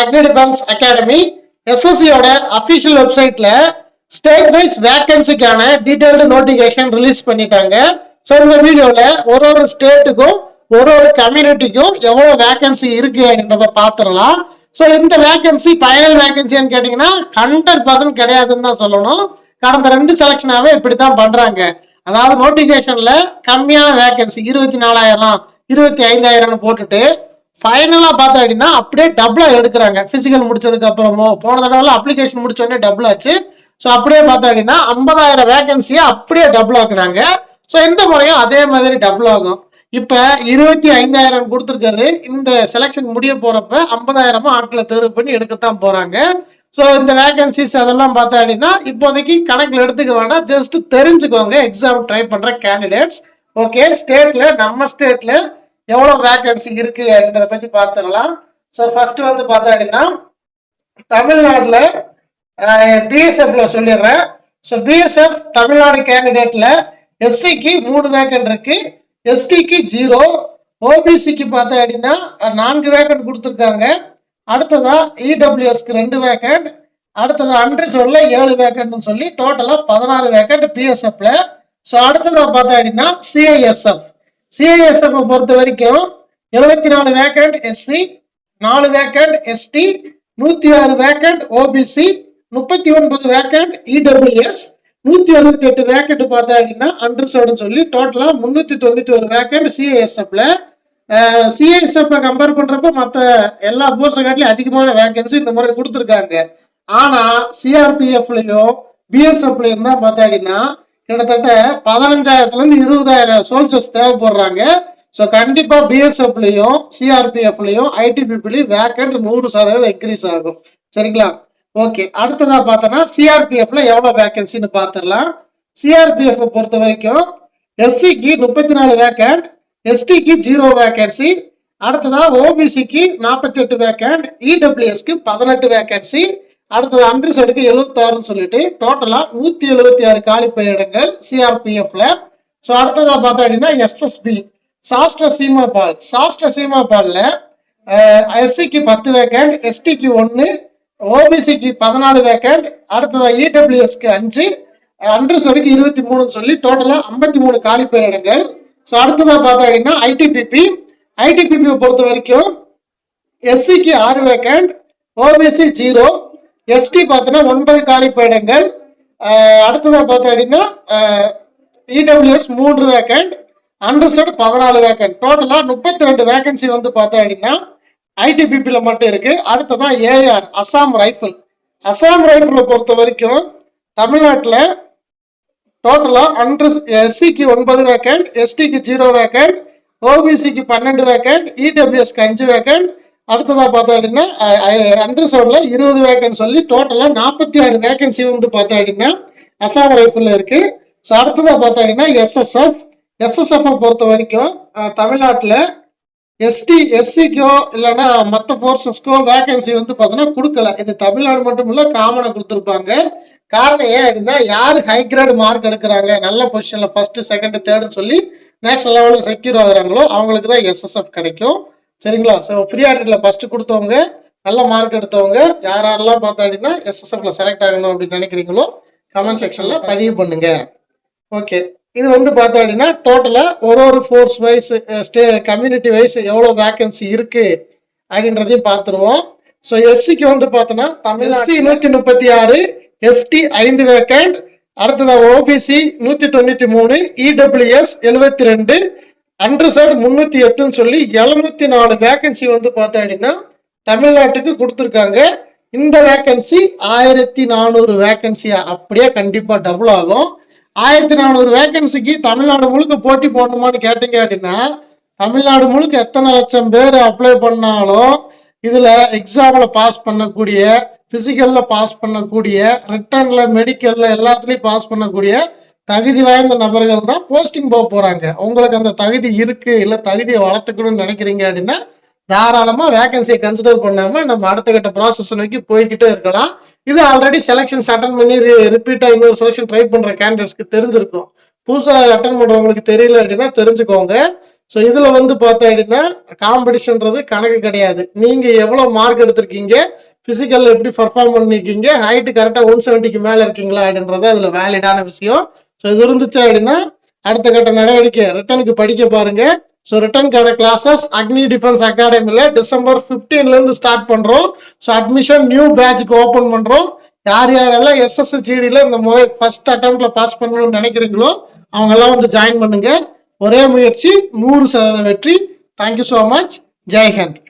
அக்னி defence academy எஸ்எஸ்சியோட official வெப்சைட்ல state wise வேகன்சிக்கான டீடைல்டு நோட்டிபிகேஷன் ரிலீஸ் பண்ணிட்டாங்க. ஸோ இந்த வீடியோல ஒரு ஸ்டேட்டுக்கும் ஒரு கம்யூனிட்டிக்கும் எவ்வளவு வேகன்சி இருக்கு அப்படின்றத பாத்துடலாம். ஸோ இந்த வேகன்சி ஃபைனல் வேகன்சின்னு கேட்டீங்கன்னா 100% கிடையாதுன்னு தான் சொல்லணும். கடந்த 2 செலக்ஷனாவே இப்படித்தான் பண்றாங்க. அதாவது நோட்டிபிகேஷன்ல கம்மியான வேகன்சி 24,000 25,000 போட்டுட்டு ஃபைனலா பார்த்தா அப்படின்னா அப்படியே டபுளா எடுக்கிறாங்க. பிசிக்கல் முடிச்சதுக்கு அப்புறமோ போன தடவை அப்ளிகேஷன் முடிச்ச உடனே டபுள் ஆச்சு. ஸோ அப்படியே பார்த்தா அப்படின்னா 50,000 வேகன்சியை அப்படியே டபுள் ஆக்குனாங்க. ஸோ இந்த முறையும் அதே மாதிரி டபுள் ஆகும். இப்ப 25,000 கொடுத்துருக்கிறது இந்த செலக்ஷன் முடிய போறப்ப 50,000 ஆட்களை தேர்வு பண்ணி எடுக்கத்தான் போறாங்க. ஸோ இந்த வேகன்சிஸ் அதெல்லாம் பார்த்தா அப்படின்னா இப்போதைக்கு கணக்கில் எடுத்துக்க வேண்டாம், ஜஸ்ட் தெரிஞ்சுக்கோங்க எக்ஸாம் ட்ரை பண்ற கேண்டிடேட்ஸ். ஓகே, ஸ்டேட்ல நம்ம ஸ்டேட்ல எவ்வளவு வேகன்சி இருக்கு அப்படின்றத பத்தி பார்த்துடலாம். ஸோ ஃபர்ஸ்ட் வந்து பார்த்தா அப்படின்னா தமிழ்நாடுல பிஎஸ்எஃப்ல சொல்லிடுறேன். ஸோ பிஎஸ்எஃப் தமிழ்நாடு கேண்டிடேட்ல எஸ்சிக்கு 3 வேக்கன்ட் இருக்கு, எஸ்டிக்கு 0, ஓபிசிக்கு பார்த்தா அப்படின்னா 4 வேக்கன்ட் கொடுத்துருக்காங்க. அடுத்ததா இடபிள்யூஎஸ்க்கு 2 வேக்கன்ட், அடுத்தது அன்ரிசர்வ்ல 7 வேக்கன்ட்னு சொல்லி டோட்டலா 16 வேக்கன்ட் பிஎஸ்எஃப்ல. ஸோ அடுத்ததா பார்த்தா அப்படின்னா சிஐஎஸ்எஃப் பொறுத்த வரைக்கும் 74 vacant SC, 4 vacant ST, 106 vacant OBC, 39 vacant EWS, 168 vacant பார்த்தா அப்படின்னா அன்ரிசர்வ்னு சொல்லி டோட்டலா 391 வேக்கன்ட் சிஐஎஸ்எஃப்ல. சிஐஎஸ்எஃப் கம்பேர் பண்றப்ப மற்ற எல்லா போர்ஸை காட்டிலும் அதிகமான வேகன்சி இந்த முறை கொடுத்துருக்காங்க. ஆனா சிஆர்பிஎஃப்லயும் பிஎஸ்எஃப்லயும் தான் பார்த்தா அப்படின்னா கிட்டத்தட்ட 15,000 இருந்து 20,000 சோல்ஜர்ஸ் தேவைப்படுறாங்க. ஸோ கண்டிப்பா பிஎஸ்எஃப்லயும் சிஆர்பிஎஃப்லயும் ஐடிபிபிலையும் வேக்கன்ட் 100% இன்க்ரீஸ் ஆகும். சரிங்களா? ஓகே, அடுத்ததா பார்த்தோம்னா சிஆர்பிஎஃப்ல எவ்வளவு வேகன்சின்னு பார்த்துடலாம். சிஆர்பிஎஃப் பொறுத்த வரைக்கும் எஸ்சிக்கு 34 வேக்கன்ட், எஸ்டிக்கு 0 வேகன்சி, அடுத்ததா ஓபிசிக்கு 48 வேக்கன்ட், இடபிள்யூஎஸ்க்கு 18 வேகன்சி, அடுத்தது அன்ரிசர்வ்டுக்கு 76 சொல்லிட்டு டோட்டலா 176 காலி பணியிடங்கள் சிஆர்பிஎஃப்ல. ஸோ அடுத்ததா பார்த்தா அப்படின்னா எஸ்எஸ்பி சாஸ்திர சீமாபால்ல எஸ்சிக்கு 10 வேக்கன்ட், எஸ்டிக்கு 1, ஓபிசிக்கு 14 வேக்கன்ட், அடுத்ததா இடபிள்யூஎஸ்க்கு 5, அன்ரிசர்வ்டுக்கு 23 சொல்லி டோட்டலா 53 காலி பணியிடங்கள். ஸோ அடுத்ததா பார்த்தா அப்படின்னா ஐடிபிபி பொறுத்த வரைக்கும் எஸ்சிக்கு 6 வேக்கன்ட், ஓபிசி 0, எஸ்டி பார்த்தோன்னா 9 காலி பணியிடங்கள். அடுத்ததா பார்த்தா அப்படின்னா இடபிள்யூஎஸ் 3 வேக்கன்ட், அன்ரிசர்வ்டு 14 வேக்கன்ட், டோட்டலா 32 வேகன்சி வந்து பார்த்தா அப்படின்னா ஐடிபிபில மட்டும் இருக்கு. அடுத்ததான் ஏஆர் அசாம் ரைஃபிள் பொறுத்த வரைக்கும் தமிழ்நாட்டில் டோட்டலா எஸ்சிக்கு 9 வேக்கன்ட், எஸ்டிக்கு 0 வேக்கன்ட், ஓபிசிக்கு 12 வேக்கன்ட், இடபிள்யூஎஸ்க்கு 5 வேக்கன்ட், அடுத்ததா பார்த்தா அப்படின்னா அன்ரிசர்வ்ல 20 வேக்கன்ட் சொல்லி டோட்டலா 46 வேகன்சி வந்து பார்த்தா அப்படின்னா அசாம் ரைஃபிள்ல இருக்கு. ஸோ அடுத்ததா பார்த்தா அப்படின்னா எஸ்எஸ்எஃப் பொறுத்த வரைக்கும் தமிழ்நாட்டில் எஸ்சிக்கோ இல்லைன்னா மற்ற ஃபோர்ஸஸ்க்கோ வேகன்சி வந்து பார்த்தோன்னா கொடுக்கல. இது தமிழ்நாடு மட்டும் இல்ல காமனா கொடுத்துருப்பாங்க. காரணம் ஏன் அப்படின்னா யாரு ஹை கிரேட் மார்க் எடுக்கிறாங்க, நல்ல பொசிஷன்ல ஃபர்ஸ்ட் செகண்ட் தேர்டுன்னு சொல்லி நேஷனல் லெவல்ல செக்யூர் ஆகுறாங்களோ அவங்களுக்கு தான் எஸ்எஸ்எஃப் கிடைக்கும். சரிங்களா? ஸோ ப்ரியாரிட்டியில ஃபர்ஸ்ட் கொடுத்தவங்க நல்ல மார்க் எடுத்தவங்க யாரெல்லாம் பார்த்தா அப்படின்னா எஸ்எஸ்எஃப்ல செலக்ட் ஆகணும் அப்படின்னு நினைக்கிறீங்களோ கமெண்ட் செக்ஷன்ல பதிவு பண்ணுங்க. ஓகே, இது வந்து பார்த்தா அப்படின்னா டோட்டலா ஒரு ஃபோர்ஸ் வைஸ் கம்யூனிட்டி வைஸ் எவ்வளவு வேகன்சி இருக்கு அப்படின்றதையும் பார்த்துருவோம். ஸோ எஸ்சிக்கு வந்து பார்த்தோன்னா தமிழ்நாடு 136, எஸ்டி 5 வேக்கன்ட், அடுத்ததா ஓபிசி 193, இடபிள்யூஎஸ் 72, அன்ரிசர்வ்டு 308 சொல்லி 704 வேகன்சி வந்து பார்த்தா அப்படின்னா தமிழ்நாட்டுக்கு கொடுத்துருக்காங்க. இந்த வேகன்சி 1400 வேகன்சியா அப்படியே கண்டிப்பா டபுள் ஆகும். 1400 வேகன்சிக்கு தமிழ்நாடு முழுக்க போட்டி போடணுமான்னு கேட்டீங்க அப்படின்னா தமிழ்நாடு முழுக்க எத்தனை லட்சம் பேர் அப்ளை பண்ணாலும் இதுல எக்ஸாம்ல பாஸ் பண்ணக்கூடிய, பிசிக்கல்ல பாஸ் பண்ணக்கூடிய, ரிட்டன்ல மெடிக்கல்ல எல்லாத்துலயும் பாஸ் பண்ணக்கூடிய தகுதி வாய்ந்த நபர்கள் தான் போஸ்டிங் போக போறாங்க. உங்களுக்கு அந்த தகுதி இருக்கு, இல்ல தகுதியை வளர்த்துக்கணும்னு நினைக்கிறீங்க அப்படின்னா தாராளமா வேகன்சியை கன்சிடர் பண்ணாம நம்ம அடுத்த கட்ட ப்ராசஸ் நோக்கி போய்கிட்டே இருக்கலாம். இது ஆல்ரெடி செலக்ஷன்ஸ் அட்டன் பண்ணி ரிப்பீட்டா இன்னொரு செலக்ஷன் ட்ரை பண்ற கேண்டிடேட்ஸ்க்கு தெரிஞ்சிருக்கும். புதுசா அட்டன் பண்றவங்களுக்கு தெரியல அப்படின்னா தெரிஞ்சுக்கோங்க. ஸோ இதுல வந்து பார்த்தோம் அப்படின்னா காம்படிஷன்றது கணக்கு கிடையாது. நீங்க எவ்வளவு மார்க் எடுத்திருக்கீங்க, பிசிக்கல்ல எப்படி பர்ஃபார்ம் பண்ணிருக்கீங்க, ஹைட் கரெக்டா 170க்கு மேல இருக்கீங்களா அப்படின்றது அதுல வேலிடான விஷயம். ஸோ இது இருந்துச்சு அப்படின்னா அடுத்த கட்ட நடவடிக்கை ரிட்டனுக்கு படிக்க பாருங்க. ஸோ ரிட்டனுக்கான கிளாஸஸ் அக்னி டிஃபென்ஸ் அகாடமில December 15ல இருந்து ஸ்டார்ட் பண்றோம். ஸோ அட்மிஷன் நியூ பேட்ச்க்கு ஓபன் பண்றோம். யார் யாரெல்லாம் SSGDல இந்த முறை ஃபர்ஸ்ட் அட்டெம்ப்ட்ல பாஸ் பண்ணணும்னு நினைக்கிறீங்களோ அவங்க எல்லாம் வந்து ஜாயின் பண்ணுங்க. ஒரே முயற்சி 100% வெற்றி. Thank you so much. ஜெய்ஹிந்த்.